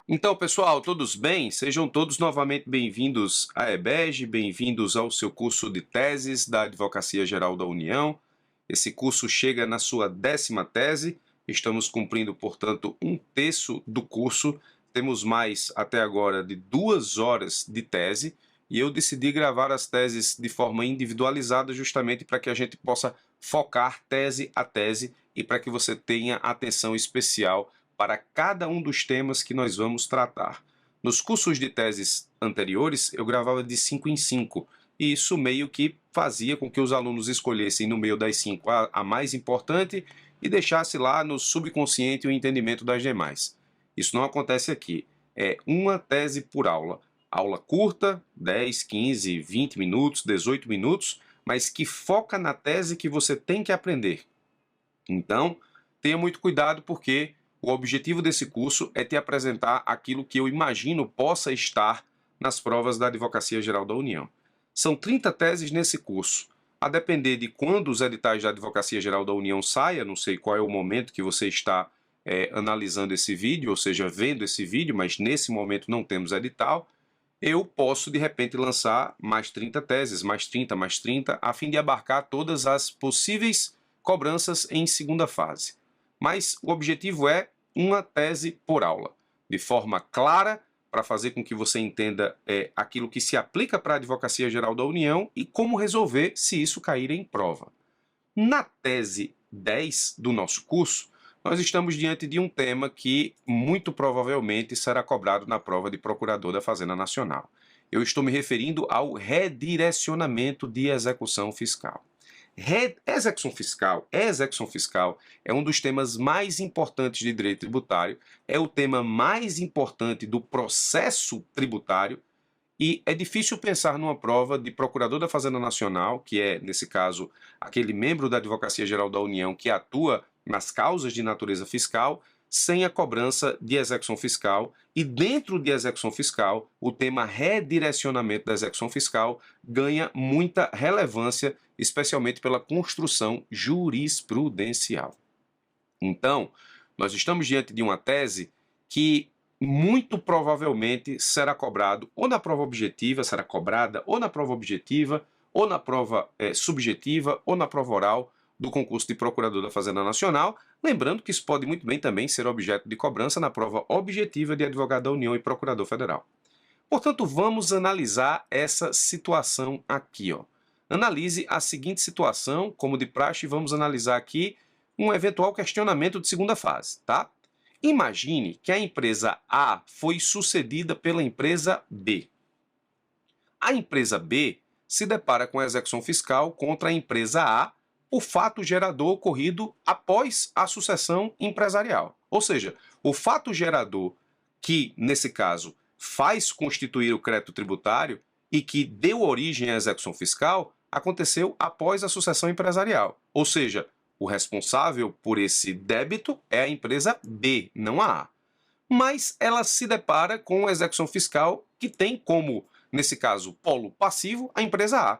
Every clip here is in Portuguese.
Então, pessoal, todos bem? Sejam todos novamente bem-vindos à EBEG, bem-vindos ao seu curso de teses da Advocacia Geral da União. Esse curso chega na sua 10ª tese, estamos cumprindo, portanto, 1/3 do curso. Temos mais, até agora, de 2 horas de tese, e eu decidi gravar as teses de forma individualizada justamente para que a gente possa focar tese a tese e para que você tenha atenção especial para cada um dos temas que nós vamos tratar. Nos cursos de teses anteriores, eu gravava de 5 em 5, e isso meio que fazia com que os alunos escolhessem no meio das 5 a mais importante e deixasse lá no subconsciente o entendimento das demais. Isso não acontece aqui. É uma tese por aula. Aula curta, 10, 15, 20 minutos, 18 minutos, mas que foca na tese que você tem que aprender. Então, tenha muito cuidado porque o objetivo desse curso é te apresentar aquilo que eu imagino possa estar nas provas da Advocacia Geral da União. São 30 teses nesse curso. A depender de quando os editais da Advocacia Geral da União saia, não sei qual é o momento que você está analisando esse vídeo, ou seja, vendo esse vídeo, mas nesse momento não temos edital, eu posso, de repente, lançar mais 30 teses, mais 30, mais 30, a fim de abarcar todas as possíveis cobranças em segunda fase. Mas o objetivo é uma tese por aula, de forma clara, para fazer com que você entenda aquilo que se aplica para a Advocacia Geral da União e como resolver se isso cair em prova. Na tese 10 do nosso curso, nós estamos diante de um tema que muito provavelmente será cobrado na prova de procurador da Fazenda Nacional. Eu estou me referindo ao redirecionamento de execução fiscal. Execução fiscal é um dos temas mais importantes de direito tributário, é o tema mais importante do processo tributário, e é difícil pensar numa prova de procurador da Fazenda Nacional, que é, nesse caso, aquele membro da Advocacia Geral da União que atua nas causas de natureza fiscal, sem a cobrança de execução fiscal. E dentro de execução fiscal, o tema redirecionamento da execução fiscal ganha muita relevância, especialmente pela construção jurisprudencial. Então, nós estamos diante de uma tese que muito provavelmente será cobrado ou na prova objetiva, será cobrada ou na prova objetiva, ou na prova subjetiva, ou na prova oral do concurso de procurador da Fazenda Nacional, lembrando que isso pode muito bem também ser objeto de cobrança na prova objetiva de advogado da União e procurador federal. Portanto, vamos analisar essa situação aqui, ó. Analise a seguinte situação, como de praxe, vamos analisar aqui um eventual questionamento de segunda fase, tá? Imagine que a empresa A foi sucedida pela empresa B. A empresa B se depara com a execução fiscal contra a empresa A, o fato gerador ocorrido após a sucessão empresarial. Ou seja, o fato gerador que, nesse caso, faz constituir o crédito tributário e que deu origem à execução fiscal aconteceu após a sucessão empresarial. Ou seja, o responsável por esse débito é a empresa B, não a A. Mas ela se depara com a execução fiscal que tem como, nesse caso, polo passivo, a empresa A.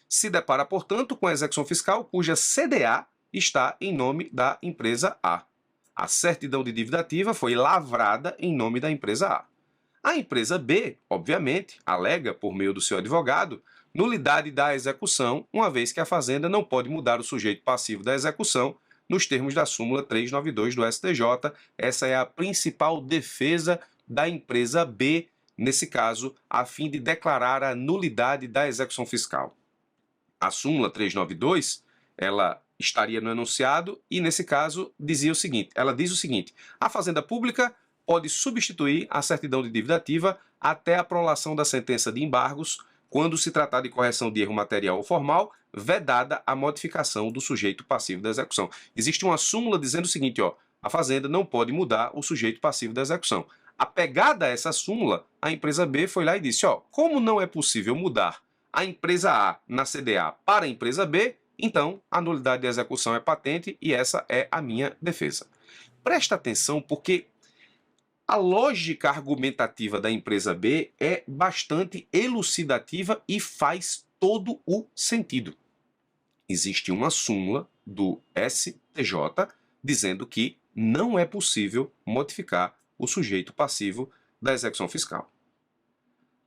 Se depara, portanto, com a execução fiscal cuja CDA está em nome da empresa A. A certidão de dívida ativa foi lavrada em nome da empresa A. A empresa B, obviamente, alega, por meio do seu advogado, nulidade da execução, uma vez que a Fazenda não pode mudar o sujeito passivo da execução nos termos da súmula 392 do STJ. Essa é a principal defesa da empresa B, nesse caso, a fim de declarar a nulidade da execução fiscal. A súmula 392, ela estaria no enunciado e, nesse caso, ela diz o seguinte: a Fazenda Pública pode substituir a certidão de dívida ativa até a prolação da sentença de embargos, quando se tratar de correção de erro material ou formal, vedada a modificação do sujeito passivo da execução. Existe uma súmula dizendo o seguinte, ó: a Fazenda não pode mudar o sujeito passivo da execução. Apegada a essa súmula, a empresa B foi lá e disse, ó, como não é possível mudar a empresa A na CDA para a empresa B, então a nulidade de execução é patente e essa é a minha defesa. Presta atenção porque a lógica argumentativa da empresa B é bastante elucidativa e faz todo o sentido. Existe uma súmula do STJ dizendo que não é possível modificar o sujeito passivo da execução fiscal.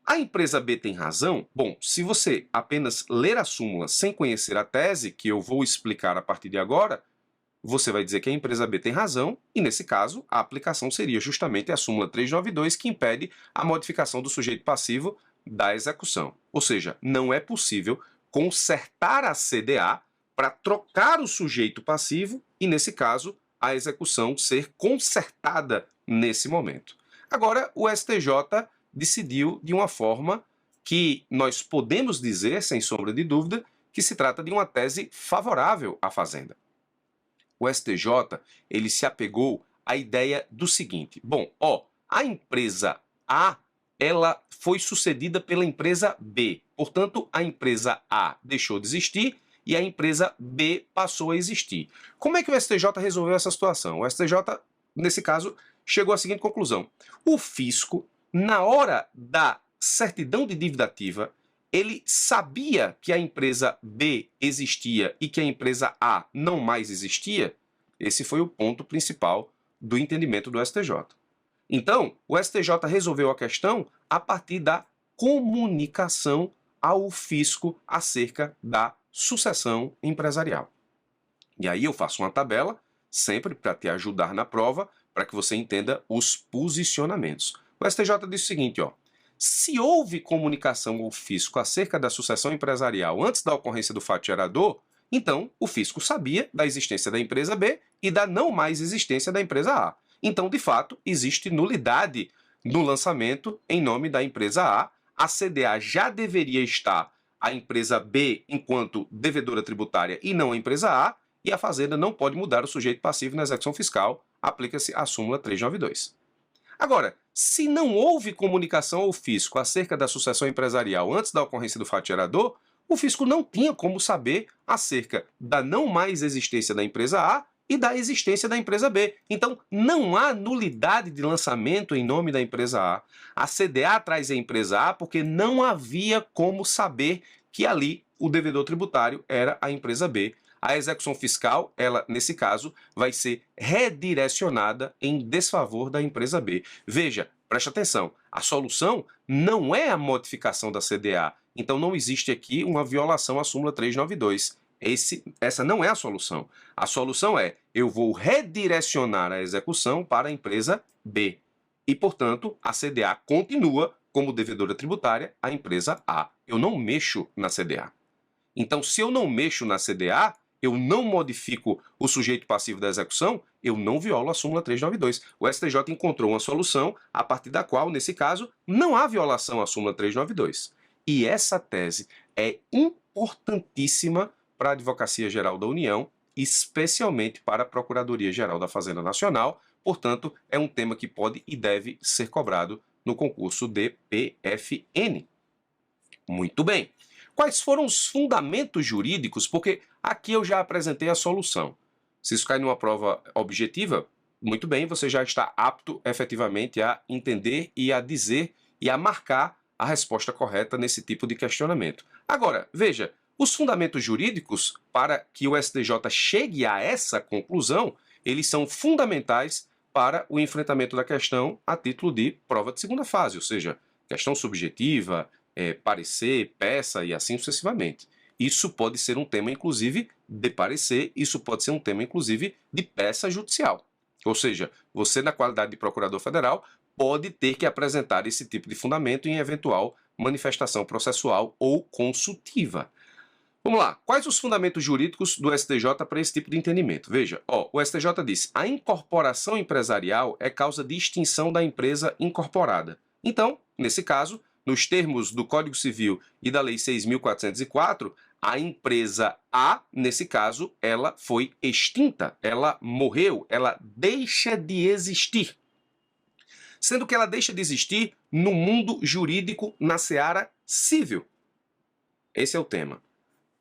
A empresa B tem razão? Bom, se você apenas ler a súmula sem conhecer a tese, que eu vou explicar a partir de agora, você vai dizer que a empresa B tem razão, e nesse caso, a aplicação seria justamente a súmula 392, que impede a modificação do sujeito passivo da execução. Ou seja, não é possível consertar a CDA para trocar o sujeito passivo e, nesse caso, a execução ser consertada nesse momento. Agora, o STJ decidiu de uma forma que nós podemos dizer, sem sombra de dúvida, que se trata de uma tese favorável à Fazenda. O STJ, ele se apegou à ideia do seguinte: bom, a empresa A, ela foi sucedida pela empresa B. Portanto, a empresa A deixou de existir e a empresa B passou a existir. Como é que o STJ resolveu essa situação? O STJ, nesse caso, chegou à seguinte conclusão: o fisco, na hora da certidão de dívida ativa, ele sabia que a empresa B existia e que a empresa A não mais existia. Esse foi o ponto principal do entendimento do STJ. Então, o STJ resolveu a questão a partir da comunicação ao fisco acerca da sucessão empresarial. E aí eu faço uma tabela, sempre para te ajudar na prova, para que você entenda os posicionamentos. O STJ diz o seguinte, se houve comunicação ao fisco acerca da sucessão empresarial antes da ocorrência do fato gerador, então o fisco sabia da existência da empresa B e da não mais existência da empresa A. Então, de fato, existe nulidade no lançamento em nome da empresa A CDA já deveria estar a empresa B enquanto devedora tributária e não a empresa A, e a Fazenda não pode mudar o sujeito passivo na execução fiscal, aplica-se a súmula 392. Agora, se não houve comunicação ao fisco acerca da sucessão empresarial antes da ocorrência do fato gerador, o fisco não tinha como saber acerca da não mais existência da empresa A e da existência da empresa B. Então, não há nulidade de lançamento em nome da empresa A. A CDA traz a empresa A porque não havia como saber que ali o devedor tributário era a empresa B. A execução fiscal, ela, nesse caso, vai ser redirecionada em desfavor da empresa B. Veja, preste atenção, a solução não é a modificação da CDA. Então, não existe aqui uma violação à súmula 392. Essa não é a solução. A solução é, eu vou redirecionar a execução para a empresa B. E, portanto, a CDA continua como devedora tributária a empresa A. Eu não mexo na CDA. Então, se eu não mexo na CDA, eu não modifico o sujeito passivo da execução, eu não violo a súmula 392. O STJ encontrou uma solução a partir da qual, nesse caso, não há violação à súmula 392. E essa tese é importantíssima para a Advocacia Geral da União, especialmente para a Procuradoria-Geral da Fazenda Nacional. Portanto, é um tema que pode e deve ser cobrado no concurso de PFN. Muito bem. Quais foram os fundamentos jurídicos? Porque aqui eu já apresentei a solução. Se isso cair numa prova objetiva, muito bem, você já está apto efetivamente a entender e a dizer e a marcar a resposta correta nesse tipo de questionamento. Agora, veja, os fundamentos jurídicos, para que o STJ chegue a essa conclusão, eles são fundamentais para o enfrentamento da questão a título de prova de segunda fase, ou seja, questão subjetiva, parecer, peça e assim sucessivamente. Isso pode ser um tema, inclusive, de parecer, isso pode ser um tema, inclusive, de peça judicial. Ou seja, você, na qualidade de procurador federal, pode ter que apresentar esse tipo de fundamento em eventual manifestação processual ou consultiva. Vamos lá, quais os fundamentos jurídicos do STJ para esse tipo de entendimento? Veja, o STJ diz, a incorporação empresarial é causa de extinção da empresa incorporada. Então, nesse caso, nos termos do Código Civil e da Lei 6.404, a empresa A, nesse caso, ela foi extinta, ela morreu, ela deixa de existir. Sendo que ela deixa de existir no mundo jurídico, na seara civil. Esse é o tema.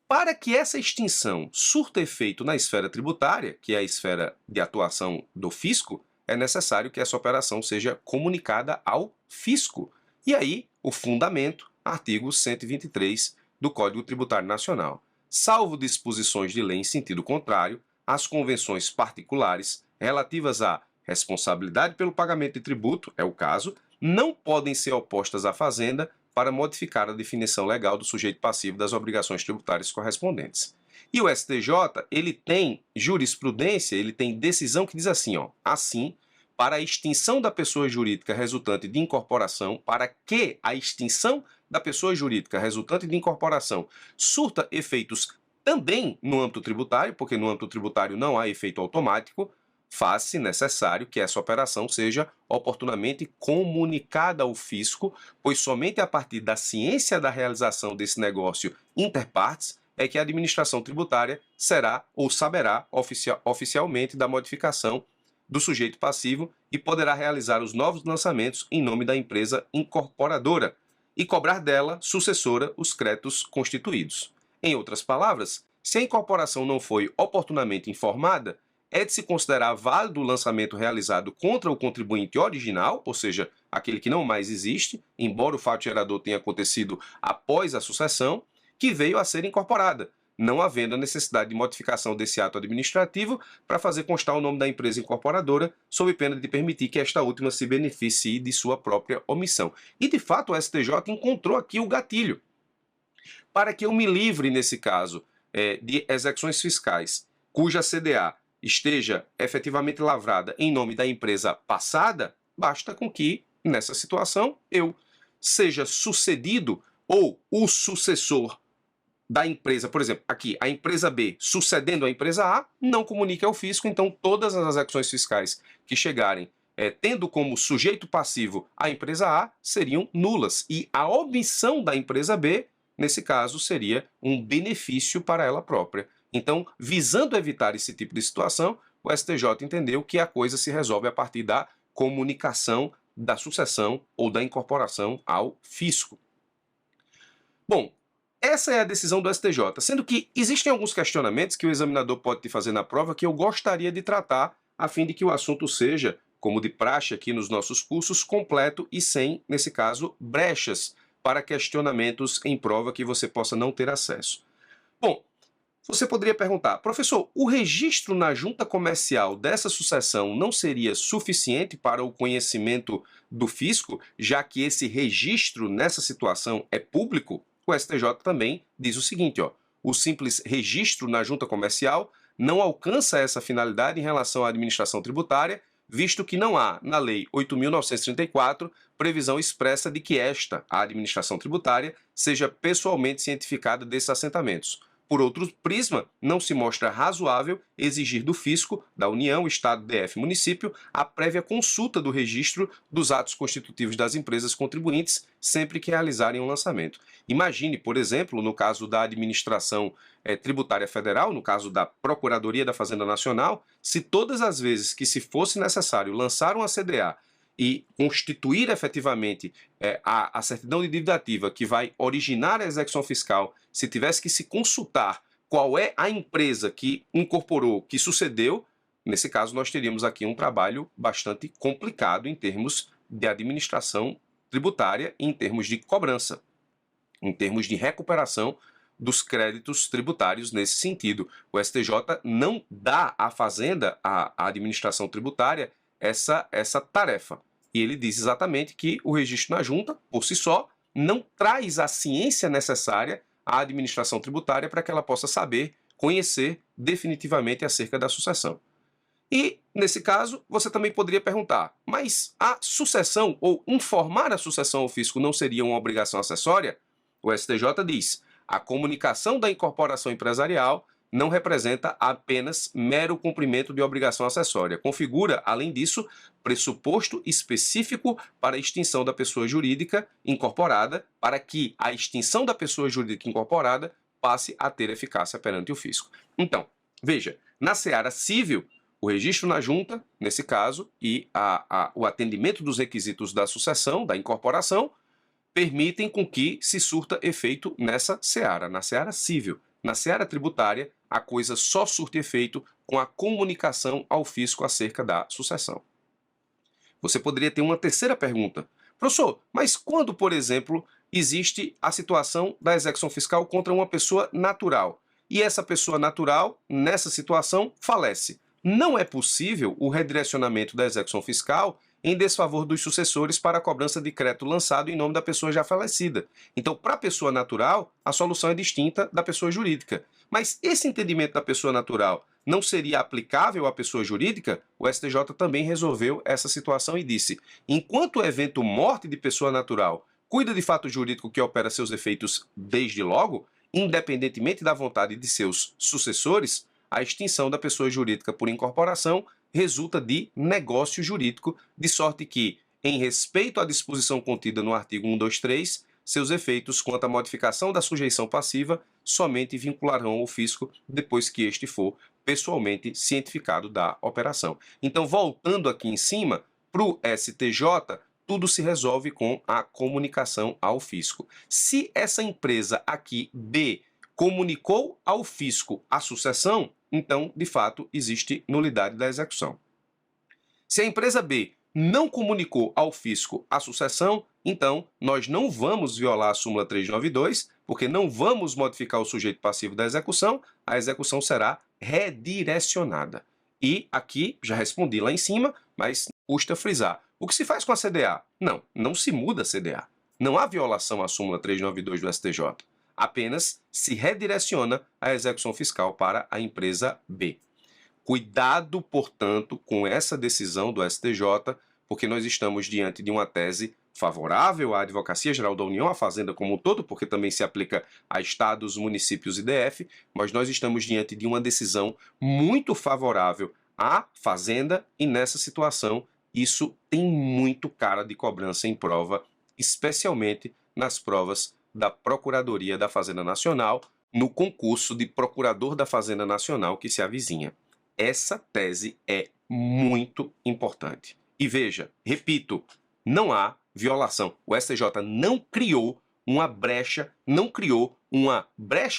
Para que essa extinção surta efeito na esfera tributária, que é a esfera de atuação do fisco, é necessário que essa operação seja comunicada ao fisco. E aí, o fundamento, artigo 123 do Código Tributário Nacional. Salvo disposições de lei em sentido contrário, as convenções particulares relativas à responsabilidade pelo pagamento de tributo, é o caso, não podem ser opostas à Fazenda para modificar a definição legal do sujeito passivo das obrigações tributárias correspondentes. E o STJ, ele tem jurisprudência, ele tem decisão que diz assim, ó, assim, para a extinção da pessoa jurídica resultante de incorporação, para que a extinção da pessoa jurídica resultante de incorporação surta efeitos também no âmbito tributário, porque no âmbito tributário não há efeito automático, faz-se necessário que essa operação seja oportunamente comunicada ao fisco, pois somente a partir da ciência da realização desse negócio inter partes é que a administração tributária será ou saberá oficialmente da modificação do sujeito passivo e poderá realizar os novos lançamentos em nome da empresa incorporadora e cobrar dela, sucessora, os créditos constituídos. Em outras palavras, se a incorporação não foi oportunamente informada, é de se considerar válido o lançamento realizado contra o contribuinte original, ou seja, aquele que não mais existe, embora o fato gerador tenha acontecido após a sucessão, que veio a ser incorporada, não havendo a necessidade de modificação desse ato administrativo para fazer constar o nome da empresa incorporadora, sob pena de permitir que esta última se beneficie de sua própria omissão. E, de fato, o STJ encontrou aqui o gatilho. Para que eu me livre, nesse caso, de execuções fiscais cuja CDA esteja efetivamente lavrada em nome da empresa passada, basta com que, nessa situação, eu seja sucedido ou o sucessor da empresa, por exemplo, aqui, a empresa B sucedendo a empresa A, não comunique ao fisco, então todas as execuções fiscais que chegarem tendo como sujeito passivo a empresa A seriam nulas, e a omissão da empresa B, nesse caso, seria um benefício para ela própria. Então, visando evitar esse tipo de situação, o STJ entendeu que a coisa se resolve a partir da comunicação da sucessão ou da incorporação ao fisco. Bom, essa é a decisão do STJ, sendo que existem alguns questionamentos que o examinador pode te fazer na prova que eu gostaria de tratar a fim de que o assunto seja, como de praxe aqui nos nossos cursos, completo e sem, nesse caso, brechas para questionamentos em prova que você possa não ter acesso. Bom, você poderia perguntar, professor, o registro na junta comercial dessa sucessão não seria suficiente para o conhecimento do fisco, já que esse registro nessa situação é público? O STJ também diz o seguinte, ó, o simples registro na junta comercial não alcança essa finalidade em relação à administração tributária, visto que não há, na Lei 8.934, previsão expressa de que esta, a administração tributária, seja pessoalmente cientificada desses assentamentos. Por outro prisma, não se mostra razoável exigir do fisco, da União, Estado, DF, município, a prévia consulta do registro dos atos constitutivos das empresas contribuintes sempre que realizarem um lançamento. Imagine, por exemplo, no caso da administração tributária federal, no caso da Procuradoria da Fazenda Nacional, se todas as vezes que se fosse necessário lançar uma CDA e constituir efetivamente a certidão de dívida ativa que vai originar a execução fiscal, se tivesse que se consultar qual é a empresa que incorporou, que sucedeu, nesse caso nós teríamos aqui um trabalho bastante complicado em termos de administração tributária e em termos de cobrança, em termos de recuperação dos créditos tributários nesse sentido. O STJ não dá à Fazenda, à administração tributária, essa tarefa. E ele diz exatamente que o registro na junta, por si só, não traz a ciência necessária à administração tributária para que ela possa saber, conhecer definitivamente acerca da sucessão. E, nesse caso, você também poderia perguntar, mas a sucessão ou informar a sucessão ao fisco não seria uma obrigação acessória? O STJ diz, a comunicação da incorporação empresarial não representa apenas mero cumprimento de obrigação acessória. Configura, além disso, pressuposto específico para a extinção da pessoa jurídica incorporada, para que a extinção da pessoa jurídica incorporada passe a ter eficácia perante o fisco. Então, veja, na seara civil, o registro na junta, nesse caso, e o atendimento dos requisitos da sucessão, da incorporação, permitem com que se surta efeito nessa seara, na seara civil. Na seara tributária, a coisa só surte efeito com a comunicação ao fisco acerca da sucessão. Você poderia ter uma terceira pergunta. Professor, mas quando, por exemplo, existe a situação da execução fiscal contra uma pessoa natural, e essa pessoa natural, nessa situação, falece, não é possível o redirecionamento da execução fiscal em desfavor dos sucessores para a cobrança de crédito lançado em nome da pessoa já falecida. Então, para a pessoa natural, a solução é distinta da pessoa jurídica. Mas esse entendimento da pessoa natural não seria aplicável à pessoa jurídica? O STJ também resolveu essa situação e disse: enquanto o evento morte de pessoa natural cuida de fato jurídico que opera seus efeitos desde logo, independentemente da vontade de seus sucessores, a extinção da pessoa jurídica por incorporação resulta de negócio jurídico, de sorte que, em respeito à disposição contida no artigo 123, seus efeitos quanto à modificação da sujeição passiva somente vincularão ao fisco depois que este for pessoalmente cientificado da operação. Então, voltando aqui em cima, para o STJ, tudo se resolve com a comunicação ao fisco. Se essa empresa aqui, B, comunicou ao fisco a sucessão, então, de fato, existe nulidade da execução. Se a empresa B não comunicou ao fisco a sucessão, então nós não vamos violar a súmula 392, porque não vamos modificar o sujeito passivo da execução, a execução será redirecionada. E aqui, já respondi lá em cima, mas custa frisar. O que se faz com a CDA? Não se muda a CDA. Não há violação à súmula 392 do STJ. Apenas se redireciona a execução fiscal para a empresa B. Cuidado, portanto, com essa decisão do STJ, porque nós estamos diante de uma tese favorável à Advocacia Geral da União, à Fazenda como um todo, porque também se aplica a estados, municípios e DF, mas nós estamos diante de uma decisão muito favorável à Fazenda e nessa situação isso tem muito cara de cobrança em prova, especialmente nas provas da Procuradoria da Fazenda Nacional, no concurso de Procurador da Fazenda Nacional que se avizinha. Essa tese é muito importante. E veja, repito, não há violação. O STJ não criou uma brecha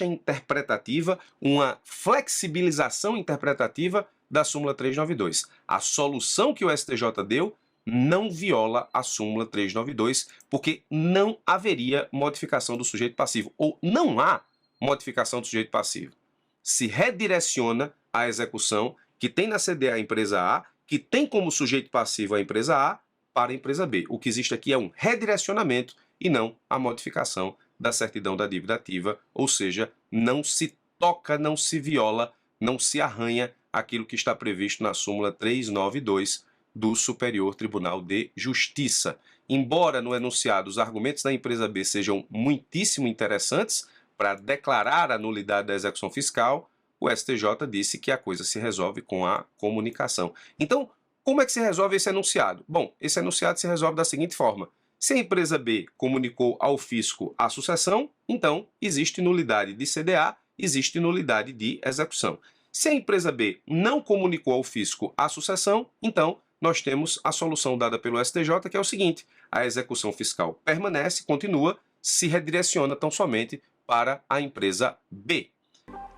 interpretativa, uma flexibilização interpretativa da súmula 392. A solução que o STJ deu não viola a súmula 392, porque não haveria modificação do sujeito passivo, ou não há modificação do sujeito passivo. Se redireciona a execução que tem na CDA a empresa A, que tem como sujeito passivo a empresa A, para a empresa B. O que existe aqui é um redirecionamento e não a modificação da certidão da dívida ativa, ou seja, não se toca, não se viola, não se arranha aquilo que está previsto na súmula 392 do Superior Tribunal de Justiça. Embora no enunciado os argumentos da empresa B sejam muitíssimo interessantes para declarar a nulidade da execução fiscal, o STJ disse que a coisa se resolve com a comunicação. Então, como é que se resolve esse enunciado? Bom, esse enunciado se resolve da seguinte forma: se a empresa B comunicou ao fisco a sucessão, então existe nulidade de CDA, existe nulidade de execução. Se a empresa B não comunicou ao fisco a sucessão, então nós temos a solução dada pelo STJ, que é o seguinte: a execução fiscal permanece, continua, se redireciona tão somente para a empresa B.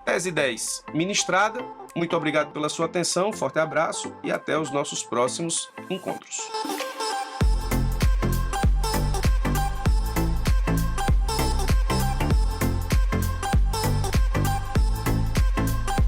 Tese 10 ministrada. Muito obrigado pela sua atenção, forte abraço e até os nossos próximos encontros.